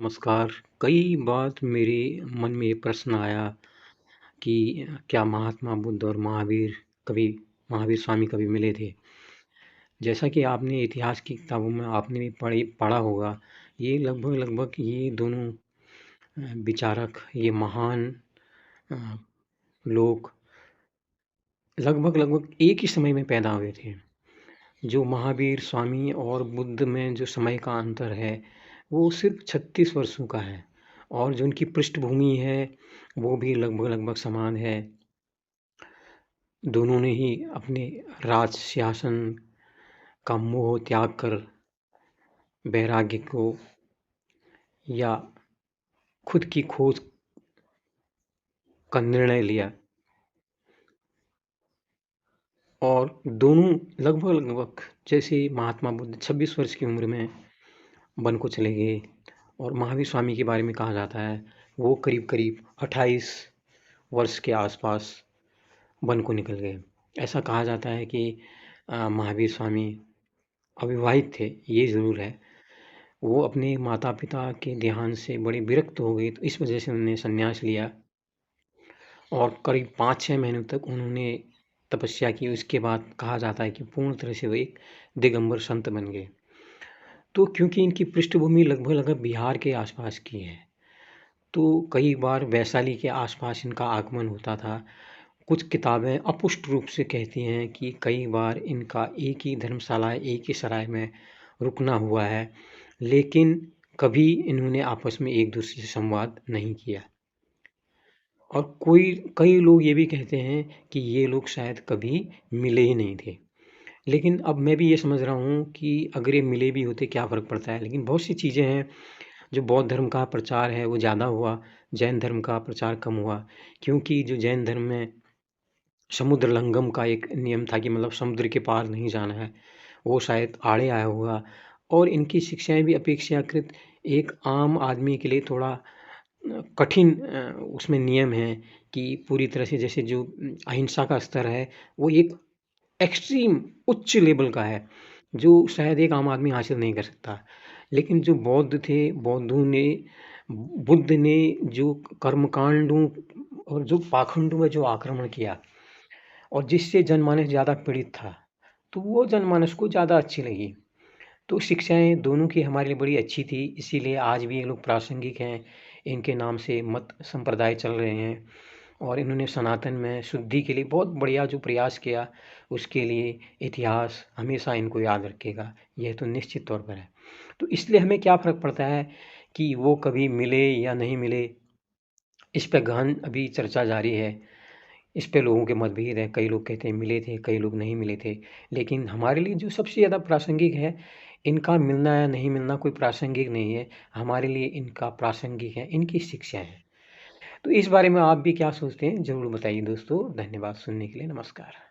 नमस्कार। कई बार मेरे मन में ये प्रश्न आया कि क्या महात्मा बुद्ध और महावीर स्वामी कभी मिले थे? जैसा कि आपने इतिहास की किताबों में आपने भी पढ़ा होगा, ये लगभग ये दोनों विचारक, ये महान अ, लोग लगभग एक ही समय में पैदा हुए थे। जो महावीर स्वामी और बुद्ध में जो समय का अंतर है, वो सिर्फ़ 36 वर्षों का है और जो उनकी पृष्ठभूमि है, वो भी लगभग समान है। दोनों ने ही अपने राज सिंहासन का मोह त्याग कर वैराग्य को या खुद की खोज का निर्णय लिया और दोनों लगभग जैसे महात्मा बुद्ध 26 वर्ष की उम्र में वन को चले गए और महावीर स्वामी के बारे में कहा जाता है, वो करीब-करीब 28 वर्ष के आसपास वन को निकल गए। ऐसा कहा जाता है कि महावीर स्वामी अविवाहित थे, ये ज़रूर है। वो अपने माता-पिता के देहांत से बड़े विरक्त हो गए, तो इस वजह से उन्होंने संन्यास लिया और करीब 5-6 महीनों तक उन्होंने तपस्या की। उसके बाद कहा जाता है कि पूर्ण तरह से वो एक दिगंबर संत बन गए। तो क्योंकि इनकी पृष्ठभूमि लगभग बिहार के आसपास की है, तो कई बार वैशाली के आसपास इनका आगमन होता था। कुछ किताबें अपुष्ट रूप से कहती हैं कि कई बार इनका एक ही धर्मशाला, एक ही सराय में रुकना हुआ है, लेकिन कभी इन्होंने आपस में एक-दूसरे से संवाद नहीं किया। और कई लोग ये भी कहते हैं कि ये लोग शायद कभी मिले ही नहीं थे। लेकिन अब मैं भी ये समझ रहा हूँ कि अगर ये मिले भी होते क्या फ़र्क पड़ता है? लेकिन बहुत सी चीज़ें हैं, जो बौद्ध धर्म का प्रचार है वो ज़्यादा हुआ, जैन धर्म का प्रचार कम हुआ। क्योंकि जो जैन धर्म में समुद्र लंघन का एक नियम था कि मतलब समुद्र के पार नहीं जाना है, वो शायद आड़े आया होगा और इनकी शिक्षाएँ भी अपेक्षाकृत एक आम आदमी के लिए थोड़ा कठिन उसमें नियम हैं कि पूरी तरह से जैसे जो अहिंसा का स्तर है, वो एक एक्सट्रीम उच्च लेवल का है, जो शायद एक आम आदमी हासिल नहीं कर सकता। लेकिन जो बौद्ध थे, बुद्ध ने जो कर्मकांडों और जो पाखंडों में जो आक्रमण किया और जिससे जनमानस ज़्यादा पीड़ित था, तो वो जनमानस को ज़्यादा अच्छी लगी। तो शिक्षाएँ दोनों की हमारे लिए बड़ी अच्छी थी, इसीलिए आज भी ये लोग प्रासंगिक हैं। इनके नाम से मत संप्रदाय चल रहे हैं और इन्होंने सनातन में शुद्धि के लिए बहुत बढ़िया जो प्रयास किया, उसके लिए इतिहास हमेशा इनको याद रखेगा, यह तो निश्चित तौर पर है। तो इसलिए हमें क्या फ़र्क पड़ता है कि वो कभी मिले या नहीं मिले, इस पे गहन अभी चर्चा जारी है। इस पे लोगों के मतभेद हैं, कई लोग कहते हैं मिले थे, कई लोग नहीं मिले थे। लेकिन हमारे लिए जो सबसे ज़्यादा प्रासंगिक है, इनका मिलना या नहीं मिलना कोई प्रासंगिक नहीं है, हमारे लिए इनका प्रासंगिक है, इनकी शिक्षा है। तो इस बारे में आप भी क्या सोचते हैं, ज़रूर बताइए दोस्तों। धन्यवाद सुनने के लिए, नमस्कार।